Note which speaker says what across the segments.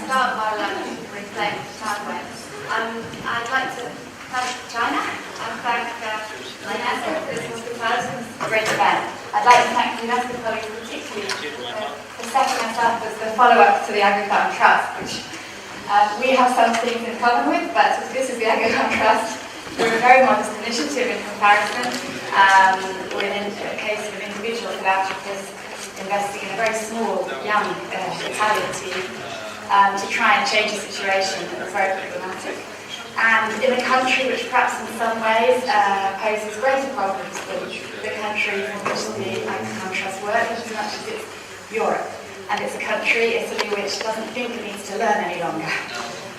Speaker 1: start by reflecting sideways. I'd like to thank China and thank UNESCO for this hospitality. A great event. I'd like to thank the UNESCO colleagues particularly for setting us up as the follow-up to the Agri-Farm Trust, which we have some things in common with, but this is the Agri-Farm Trust. We're a very modest initiative in comparison. We're in a case of individual philanthropists investing in a very small, young Italian team to try and change a situation that was very problematic. And in a country which perhaps in some ways poses greater problems than the country from which the Agri-Farm Trust works, as much as it's Europe. And it's a country, Italy, which doesn't think it needs to learn any longer.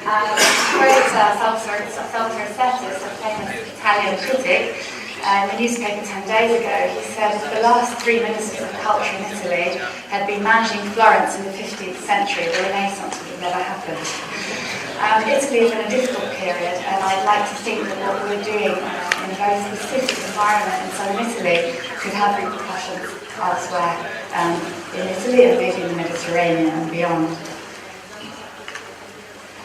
Speaker 1: Salvatore Assetis, a famous Italian critic, in the newspaper 10 days ago, he said that the last 3 ministers of culture in Italy had been managing Florence in the 15th century. The Renaissance would have never happened. Italy is in a difficult period, and I'd like to think that what we're doing in a very specific environment in southern Italy could have repercussions elsewhere in Italy and maybe in the Mediterranean and beyond.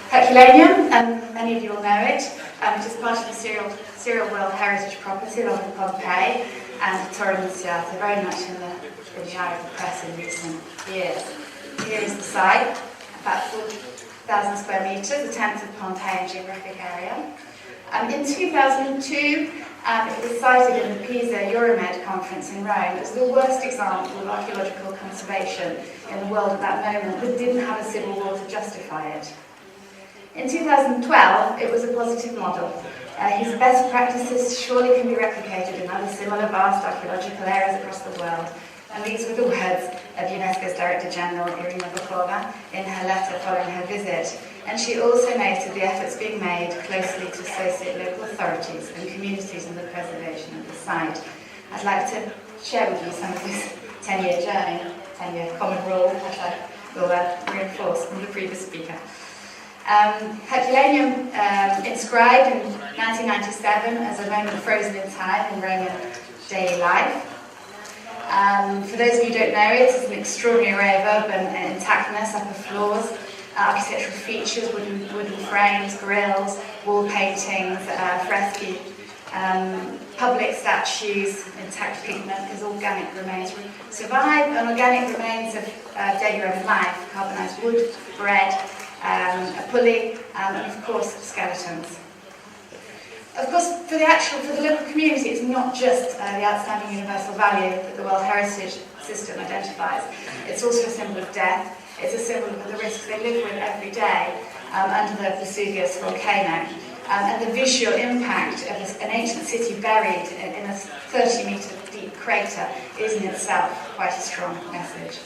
Speaker 1: Herculaneum, and many of you will know it, it is part of the Serial World Heritage Property along with Pompeii and Torre Annunziata, very much in the eye of the press in recent years. Here is the site, about 4,000 square metres, a tenth of Pompeii in geographic area. In 2002, it was cited in the Pisa Euromed conference in Rome as the worst example of archaeological conservation in the world at that moment that didn't have a civil war to justify it. In 2012, it was a positive model. His best practices surely can be replicated in other similar vast archaeological areas across the world. And these were the words of UNESCO's Director General, Irina Bokova, in her letter following her visit. And she also noted the efforts being made closely to associate local authorities and communities in the preservation of the site. I'd like to share with you some of this 10-year journey, 10-year common rule, which I will reinforce from the previous speaker. Herculaneum, inscribed in 1997 as a moment frozen in time in Roman daily life. For those of you who don't know it, it's an extraordinary array of urban intactness, upper floors, architectural features, wooden frames, grilles, wall paintings, frescoes, public statues, intact pigment, because organic remains survive, and organic remains of daily Roman life, carbonised wood, bread, a pulley, and of course skeletons. Of course, for the local community, it's not just the outstanding universal value that the World Heritage System identifies. It's also a symbol of death. It's a symbol of the risks they live with every day under the Vesuvius volcano. And the visual impact of an ancient city buried in a 30-metre deep crater is in itself quite a strong message.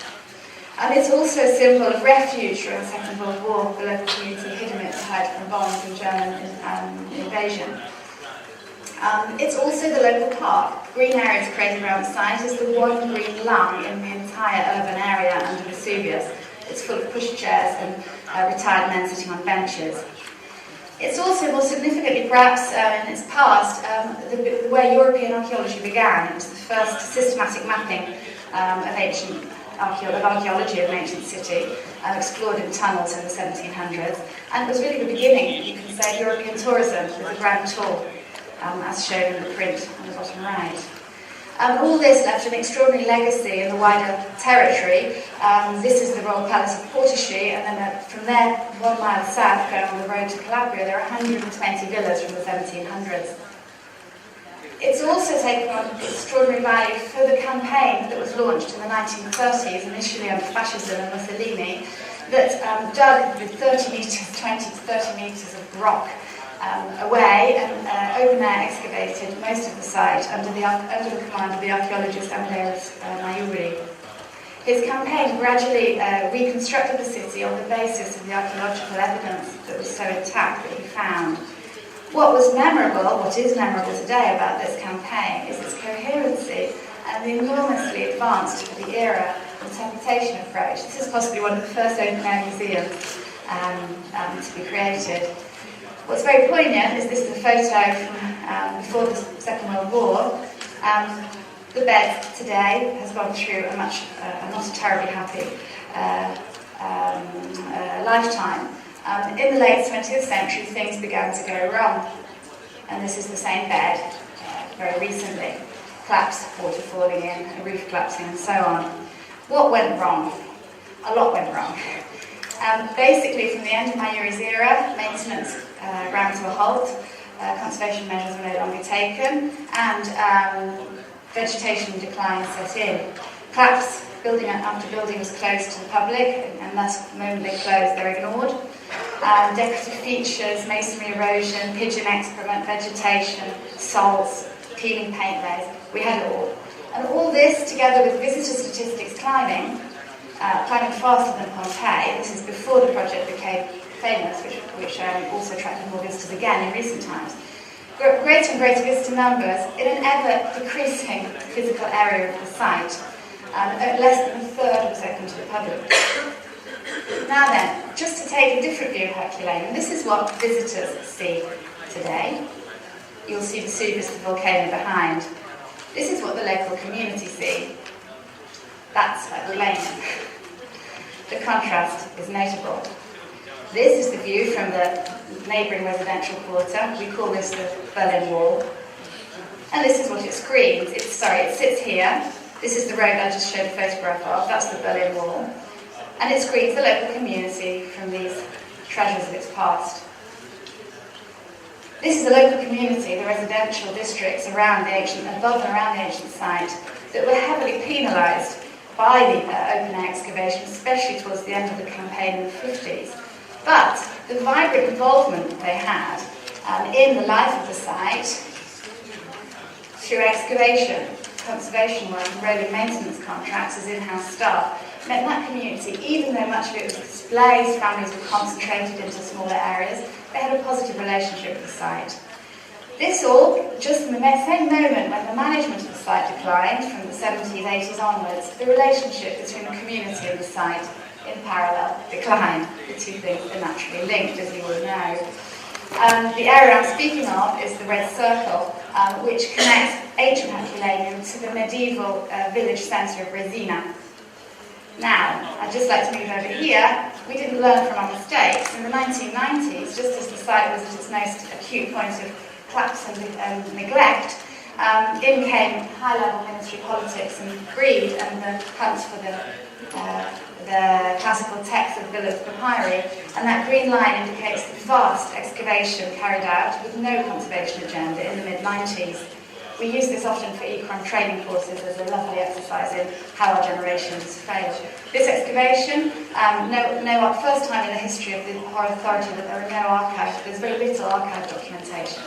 Speaker 1: It's also a symbol of refuge during the Second World War. The local community hid in it to hide from bombs and German invasion. It's also the local park. Green areas created around the site is the one green lung in the entire urban area under Vesuvius. It's full of pushchairs and retired men sitting on benches. It's also, more significantly perhaps in its past, the way European archaeology began. It was the first systematic mapping of archaeology of an ancient city, explored in tunnels in the 1700s, and it was really the beginning, you can say, of European tourism with the Grand Tour, as shown in the print on the bottom right. All this left an extraordinary legacy in the wider territory. This is the Royal Palace of Portici, and then from there, 1 mile south, going on the road to Calabria, there are 120 villas from the 1700s. It's also taken on extraordinary value for the campaign that was launched in the 1930s, initially under fascism and Mussolini, that dug with 20 to 30 metres of rock away and open-air excavated most of the site under the command of the archaeologist Amadeus Maiuri. His campaign gradually reconstructed the city on the basis of the archaeological evidence that was so intact that he found. What is memorable today about this campaign is its coherency and the enormously advanced for the era interpretation approach. This is possibly one of the first open-air museums to be created. What's very poignant is this is a photo from before the Second World War. The bed today has gone through I'm not a terribly happy lifetime. In the late 20th century, things began to go wrong. And this is the same bed, very recently. Collapse, water falling in, a roof collapsing, and so on. What went wrong? A lot went wrong. Basically, from the end of Mayuri's era, maintenance ground to a halt, conservation measures were no longer taken, and vegetation decline set in. Collapse, building after building was closed to the public, and thus the moment they closed, they're ignored. Decorative features, masonry erosion, pigeon excrement, vegetation, salts, peeling paint layers, we had it all. And all this, together with visitor statistics climbing faster than Pompeii, this is before the project became famous, which also attracted more visitors again in recent times. Greater and greater visitor numbers in an ever-decreasing physical area of the site. Less than a third was open to the public. Now then, just to take a different view of Herculaneum, this is what visitors see today. You'll see Vesuvius, the volcano behind. This is what the local community see. That's Herculaneum. The contrast is notable. This is the view from the neighbouring residential quarter. We call this the Berlin Wall. And this is what it screens. It sits here. This is the road I just showed a photograph of. That's the Berlin Wall. And it screens the local community from these treasures of its past. This is the local community, the residential districts around the ancient, above and around the ancient site, that were heavily penalised by the open-air excavation, especially towards the end of the campaign in the 50s. But the vibrant involvement they had in the life of the site, through excavation, conservation work, and rolling maintenance contracts as in-house staff, meant that community, even though much of it was displays, families were concentrated into smaller areas, they had a positive relationship with the site. This all, just in the same moment when the management of the site declined, from the 70s, 80s onwards, the relationship between the community and the site, in parallel, declined. The two things are naturally linked, as you all know. The area I'm speaking of is the red circle, which connects ancient Herculaneum to the medieval village centre of Resina. Now, I'd just like to move over here. We didn't learn from our mistakes. In the 1990s, just as the site was at its most acute point of collapse and neglect, in came high-level ministry politics and greed and the hunt for the classical text of Villa's papyri, and that green line indicates the vast excavation carried out with no conservation agenda in the mid-90s. We use this often for econ training courses as a lovely exercise in how our generations failed. This excavation, first time in the history of the Port Authority that there are no archives, there's very little archive documentation.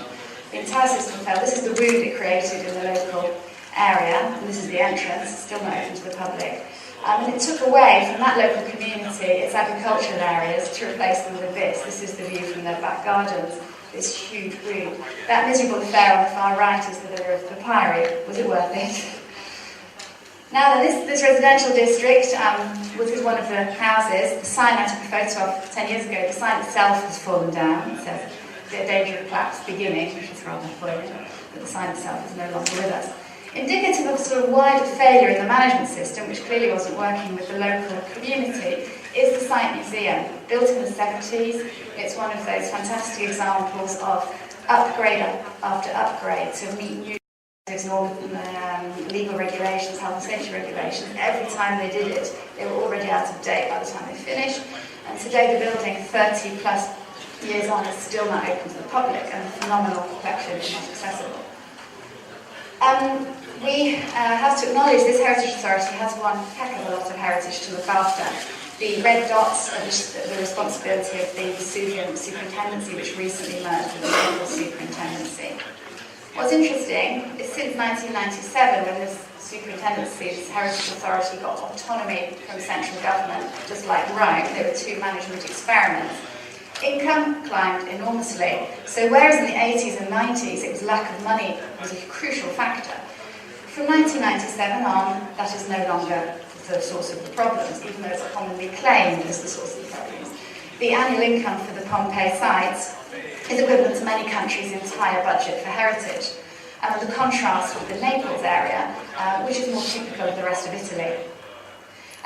Speaker 1: The entire system failed. This is the wound it created in the local area, and this is the entrance, still not open to the public. And it took away from that local community its agricultural areas to replace them with this. This is the view from their back gardens. This huge wound. That miserable affair on the far right is the villa of papyri. Was it worth it? Now then, this residential district was one of the houses. The sign I took a photo of 10 years ago, the sign itself has fallen down. It says, "The danger of collapse beginning," which is rather poignant, but the sign itself is no longer with us. Indicative of a sort of wider failure in the management system, which clearly wasn't working with the local community, is the site museum. Built in the 70s, it's one of those fantastic examples of upgrade after upgrade to meet new legal regulations, health and safety regulations. Every time they did it, they were already out of date by the time they finished. And today the building, 30 plus years on, is still not open to the public, and the phenomenal collection is not accessible. We have to acknowledge this Heritage Authority has one heck of a lot of heritage to look after. The red dots are the responsibility of the Vesuvian Superintendency, which recently merged with the local Superintendency. What's interesting is since 1997, when this Superintendency, this Heritage Authority, got autonomy from central government, just like Rome, there were two management experiments. Income climbed enormously. So whereas in the 80s and 90s it was lack of money was a crucial factor, from 1997 on, that is no longer the source of the problems, even though it's commonly claimed as the source of the problems. The annual income for the Pompeii sites is equivalent to many countries' entire budget for heritage, and the contrast with the Naples area, which is more typical of the rest of Italy.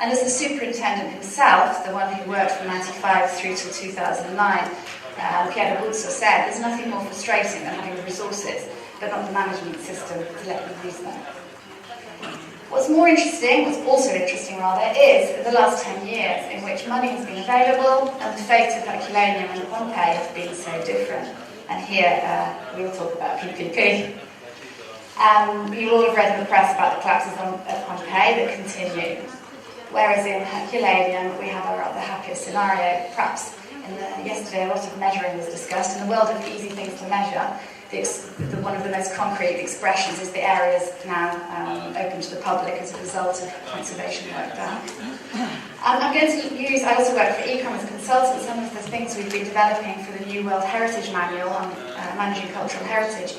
Speaker 1: And as the superintendent himself, the one who worked from 95 through till 2009, Pierre de Bourse said, there's nothing more frustrating than having the resources, but not the management system to let you use them. What's also interesting rather, is the last 10 years in which money has been available and the fate of Herculaneum and Pompeii have been so different. And here we'll talk about PPP. You all have read in the press about the collapses at Pompeii that continue. Whereas in Herculaneum we have a rather happier scenario. Perhaps yesterday a lot of measuring was discussed. In the world of easy things to measure, one of the most concrete expressions is the areas now open to the public as a result of conservation work done. I also work for e-commerce consultants. Some of the things we've been developing for the new World Heritage Manual on managing cultural heritage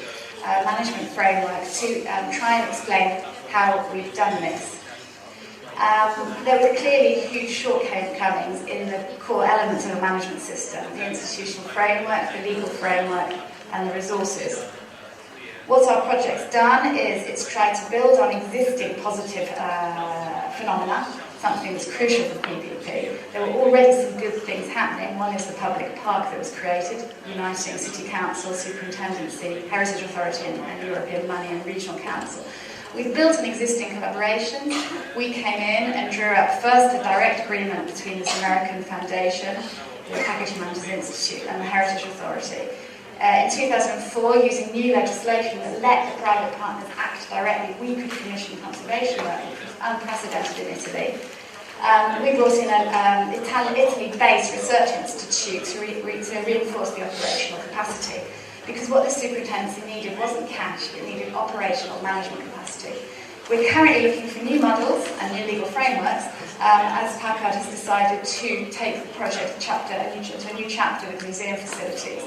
Speaker 1: management framework to try and explain how we've done this. There were clearly huge shortcomings in the core elements of a management system, the institutional framework, the legal framework, and the resources. What our project's done is it's tried to build on existing positive phenomena, something that's crucial for PPP. There were already some good things happening. One is the public park that was created, uniting City Council, Superintendency, Heritage Authority, and European Money and Regional Council. We've built an existing collaboration. We came in and drew up first a direct agreement between this American foundation, the Packaging Managers Institute, and the Heritage Authority. In 2004, using new legislation that let the private partners act directly, we could commission conservation work, which was unprecedented in Italy. We brought in an Italy-based research institute to reinforce the operational capacity, because what the superintendency needed wasn't cash, it needed operational management capacity. We're currently looking for new models and new legal frameworks, as Packard has decided to take the project to a new chapter with museum facilities.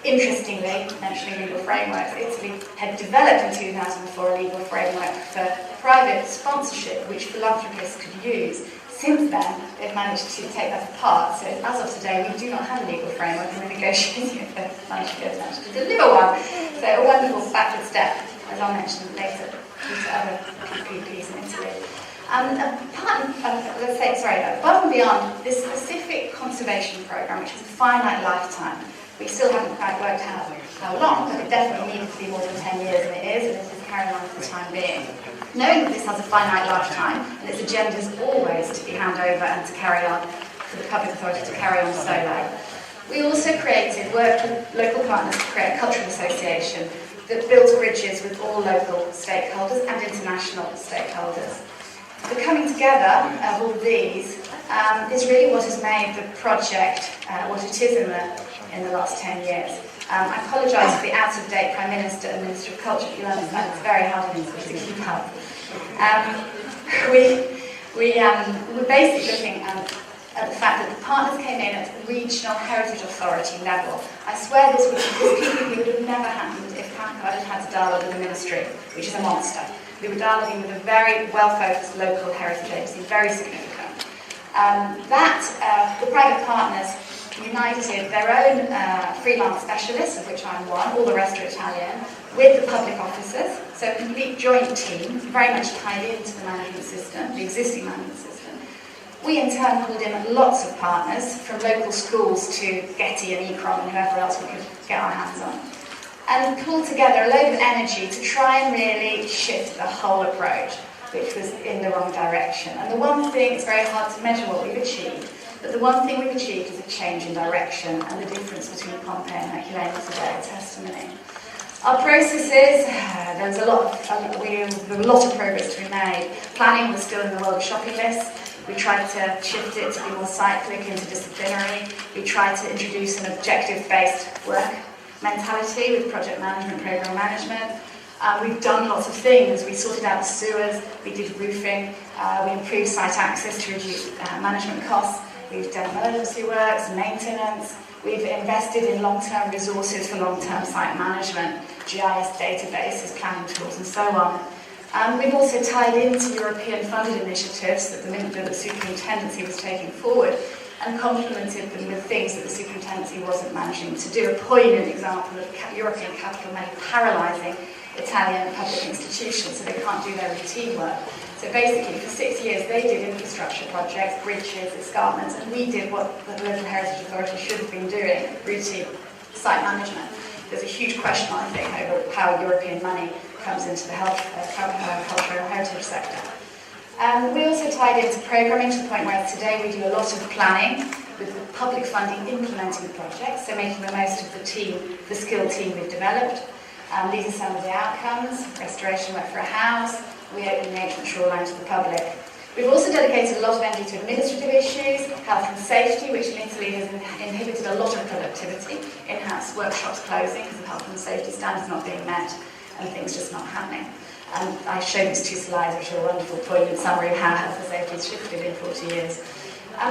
Speaker 1: Interestingly, mentioning legal frameworks, Italy had developed in 2004 a legal framework for private sponsorship, which philanthropists could use. Since then, they've managed to take that apart. So as of today, we do not have a legal framework, and we're negotiating with the managed to deliver one. So a wonderful backward step, as I'll mention later, due to other PPPs in Italy. Above and beyond this specific conservation programme, which has a finite lifetime, we still haven't quite worked out how long, but it definitely needed to be more than 10 years, and it is, and it is carrying on for the time being. Knowing that this has a finite lifetime, and its agenda is always to be handed over and to carry on, for the public authority to carry on solo, we also worked with local partners to create a cultural association that builds bridges with all local stakeholders and international stakeholders. The coming together of all these is really what has made the project what it is in the last 10 years. I apologise for the out-of-date Prime Minister and Minister of Culture, you'll understand it's very hard to keep up. We're basically looking at the fact that the partners came in at the regional heritage authority level. I swear this PPP would have never happened if Packard had to dialogue with the ministry, which is a monster. We were dialoguing with a very well-focused local heritage agency, very significant. The private partners united their own freelance specialists, of which I'm one, all the rest are Italian, with the public officers, so a complete joint team, very much tied into the management system, the existing management system. We in turn pulled in lots of partners, from local schools to Getty and Ecrom and whoever else we could get our hands on, and pulled together a load of energy to try and really shift the whole approach, which was in the wrong direction. And the one thing, it's very hard to measure what we've achieved, but the one thing we've achieved is a change in direction, and the difference between Pompeii and Herculaneum today a testimony. Our processes, there was a lot of progress to be made. Planning was still in the world of shopping lists. We tried to shift it to be more cyclic, interdisciplinary. We tried to introduce an objective-based work mentality with project management, program management. We've done lots of things. We sorted out the sewers, we did roofing, we improved site access to reduce management costs. We've done emergency works, maintenance. We've invested in long-term resources for long-term site management, GIS databases, planning tools, and so on. We've also tied into European-funded initiatives that the superintendency was taking forward and complemented them with things that the superintendency wasn't managing to do. A poignant example of European capital money paralysing Italian public institutions so they can't do their routine work. So basically, for 6 years, they did infrastructure projects, bridges, escarpments, and we did what the local heritage authority should have been doing, routine site management. There's a huge question, I think, over how European money comes into the cultural heritage sector. We also tied into programming to the point where today we do a lot of planning with the public funding implementing the project, so making the most of the team, the skilled team we've developed. These are some of the outcomes: restoration work for a house, we open the ancient shoreline to the public. We've also dedicated a lot of energy to administrative issues, health and safety, which in Italy has inhibited a lot of productivity, in-house workshops closing because of health and safety standards not being met and things just not happening. I showed these 2 slides, which are a wonderful poignant summary of how health and safety has shifted in 40 years.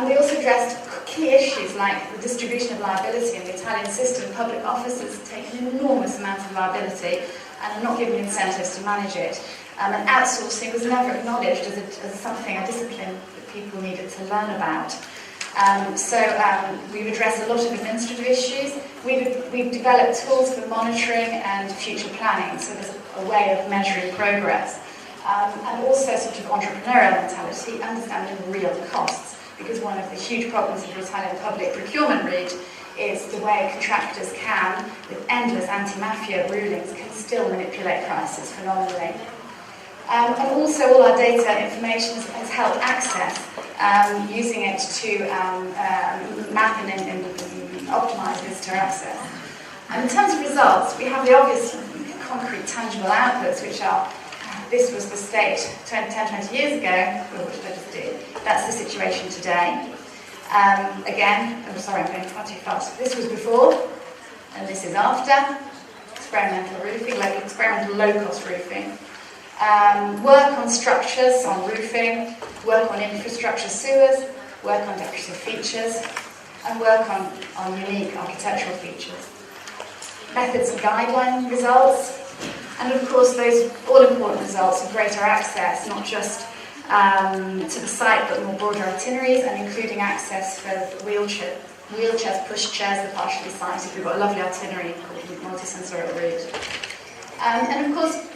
Speaker 1: We also addressed key issues like the distribution of liability in the Italian system. Public officers take an enormous amount of liability and are not given incentives to manage it. And outsourcing was never acknowledged as something, a discipline that people needed to learn about. We've addressed a lot of administrative issues. We've developed tools for monitoring and future planning, so there's a way of measuring progress. And also sort of entrepreneurial mentality, understanding real costs, because one of the huge problems of the Italian public procurement route is the way contractors can, with endless anti-mafia rulings, can still manipulate prices phenomenally. And also all our data information has helped access, using it to map and optimise visitor access. And in terms of results, we have the obvious concrete, tangible outputs, which are, this was the state 10, 20 years ago, which I just did. That's the situation today. Again, I'm sorry, I'm going far too fast. This was before, and this is after. Experimental roofing, like experimental low-cost roofing. Work on structures, on roofing, work on infrastructure sewers, work on decorative features, and work on unique architectural features. Methods and guideline results, and of course those all-important results of greater access, not just to the site, but more broader itineraries, and including access for wheelchairs, pushchairs, the partially sighted. We've got a lovely itinerary called the multi-sensorial route. And of course,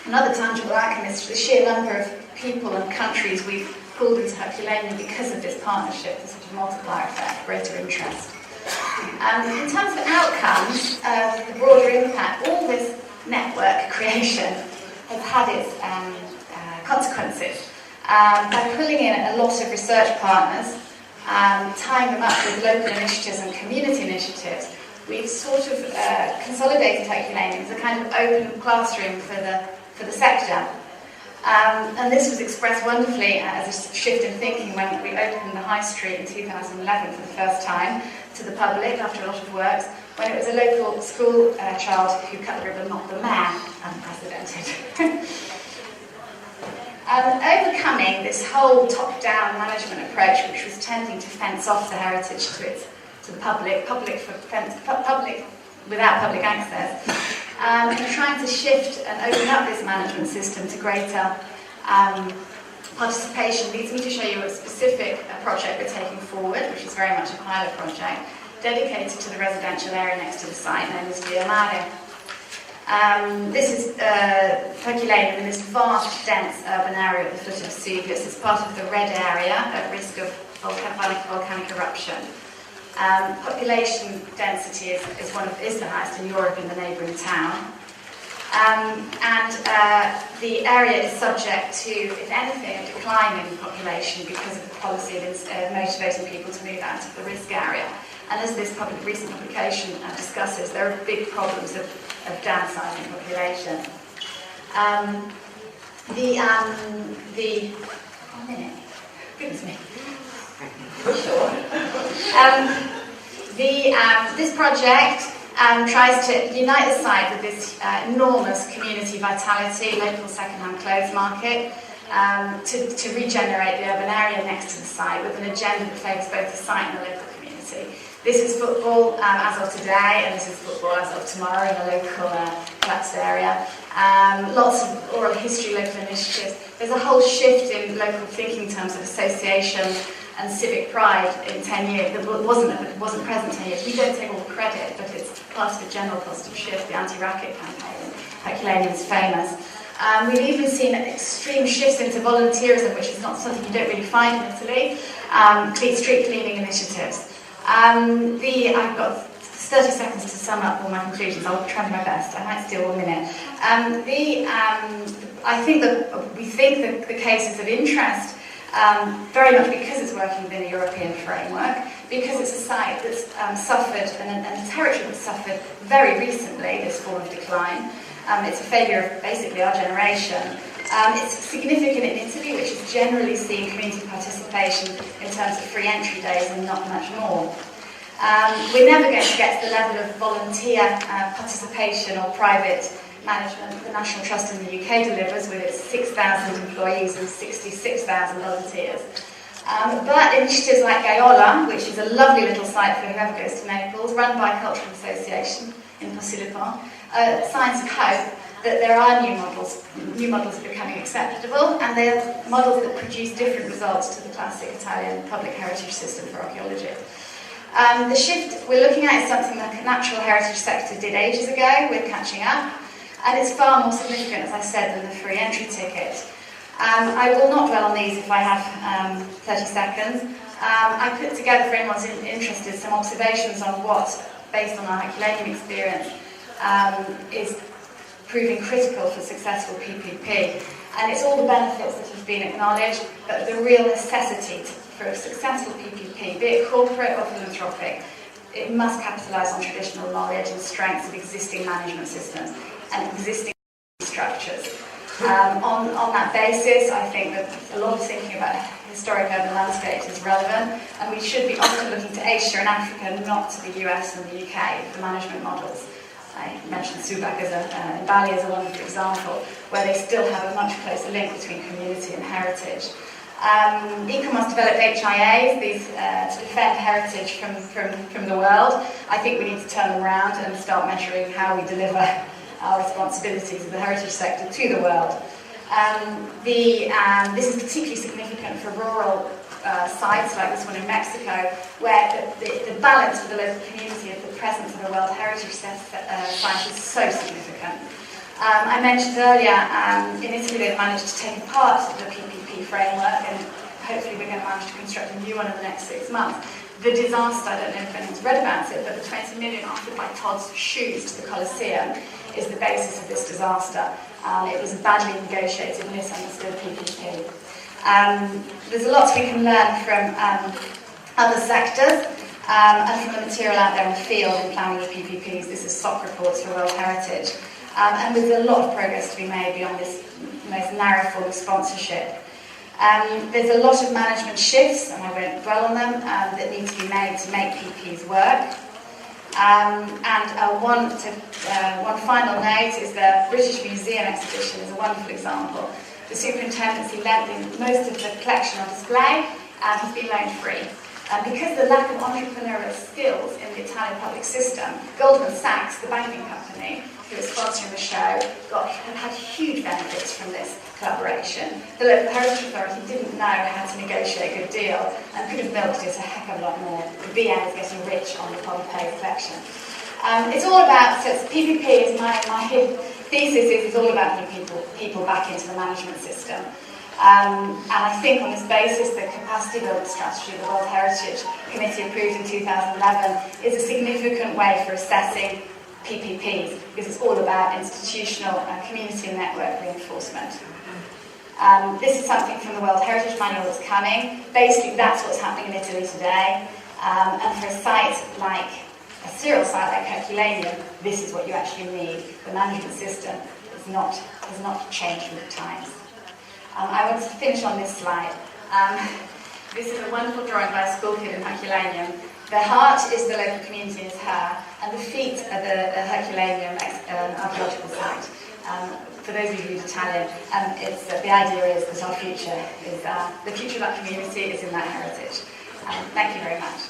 Speaker 1: another tangible outcome is the sheer number of people and countries we've pulled into Herculaneum because of this partnership, the sort of multiplier effect, greater interest. In terms of outcomes, the broader impact, all this network creation has had its consequences. By pulling in a lot of research partners, tying them up with local initiatives and community initiatives, we've sort of consolidated Herculaneum as a kind of open classroom for the sector. And this was expressed wonderfully as a shift in thinking when we opened the High Street in 2011 for the first time to the public after a lot of works, when it was a local school child who cut the ribbon, not the mayor, unprecedented. Overcoming this whole top-down management approach, which was tending to fence off the heritage to the public without public access, and trying to shift and open up this management system to greater participation leads me to show you a specific project we're taking forward, which is very much a pilot project, dedicated to the residential area next to the site known as Via Mare. This is Herculaneum in this vast, dense urban area at the foot of Vesuvius. It's part of the red area at risk of volcanic eruption. Population density is the highest in Europe in the neighbouring town. The area is subject to, if anything, a decline in population because of the policy of motivating people to move out of the risk area. And as this recent publication discusses, there are big problems of downsizing population. One minute. Goodness me. Sure. This project tries to unite the site with this enormous community vitality, local second-hand clothes market, to regenerate the urban area next to the site with an agenda that favours both the site and the local community. This is football as of today, and this is football as of tomorrow in a local collapsed area. Lots of oral history, local initiatives. There's a whole shift in local thinking in terms of association and civic pride in 10 years that wasn't present 10 years. We don't take all the credit, but it's part of a general positive shift. The anti-racket campaign, Herculaneum is famous. We've even seen extreme shifts into volunteerism, which is not something you don't really find in Italy, street cleaning initiatives. I've got 30 seconds to sum up all my conclusions. I'll try my best. I might steal 1 minute. I think that we think that the case is of interest very much because it's working within a European framework, because it's a site that's suffered, and a territory that's suffered very recently this form of decline. It's a failure of basically our generation. It's significant in Italy, which is generally seeing community participation in terms of free entry days and not much more. We're never going to get to the level of volunteer participation or private management the National Trust in the UK delivers with its 6,000 employees and 66,000 volunteers. But initiatives like Gaiola, which is a lovely little site for whoever goes to Naples, run by a cultural association in Posillipo, signs of hope that there are new models are becoming acceptable, and they are models that produce different results to the classic Italian public heritage system for archaeology. The shift we're looking at is something that the natural heritage sector did ages ago. We're catching up, and it's far more significant, as I said, than the free entry ticket. I will not dwell on these if I have 30 seconds. I put together, for anyone who's interested, some observations on what, based on our Herculaneum experience, is proving critical for successful PPP. And it's all the benefits that have been acknowledged, but the real necessity for a successful PPP, be it corporate or philanthropic, it must capitalise on traditional knowledge and strengths of existing management systems and existing structures. On that basis, I think that a lot of thinking about historic urban landscapes is relevant, and we should be often looking to Asia and Africa, not to the US and the UK, for management models. I mentioned Subak in Bali as a wonderful example, where they still have a much closer link between community and heritage. ECOMOS developed HIAs, these to defend heritage from the world. I think we need to turn them around and start measuring how we deliver our responsibilities of the heritage sector to the world. This is particularly significant for rural sites like this one in Mexico, where the balance for the local community of the presence of a World Heritage Site is so significant. I mentioned earlier, in Italy they've managed to take apart the PPP framework, and hopefully we're going to manage to construct a new one in the next 6 months. The disaster, I don't know if anyone's read about it, but the 20 million offered by Todd's shoes to the Colosseum is the basis of this disaster. It was a badly negotiated, misunderstood PPP. There's a lot we can learn from other sectors and from the material out there in the field in planning of PPPs. This is SOC reports for World Heritage. And there's a lot of progress to be made beyond this most narrow form of sponsorship. There's a lot of management shifts, and I won't dwell on them, that need to be made to make PPs work. One final note is the British Museum exhibition is a wonderful example. The superintendency lending most of the collection on display has been loan free. Because of the lack of entrepreneurial skills in the Italian public system, Goldman Sachs, the banking company, who was sponsoring the show, had huge benefits from this collaboration. The local heritage authority didn't know how to negotiate a good deal and could have milked it a heck of a lot more. The BN is getting rich on the Pompeii collection. It's all about, so PPP is my thesis is all about getting people back into the management system. And I think on this basis, the capacity building strategy the World Heritage Committee approved in 2011 is a significant way for assessing PPPs, because it's all about institutional and community and network reinforcement. This is something from the World Heritage Manual that's coming. Basically, that's what's happening in Italy today. And for a site like a serial site like Herculaneum, this is what you actually need. The management system has not changed with the times. I want to finish on this slide. This is a wonderful drawing by a school kid in Herculaneum. The heart is the local community, is her, and the feet are the Herculaneum archaeological site. For those of you who read Italian, the idea is that our future is the future of that community is in that heritage. Thank you very much.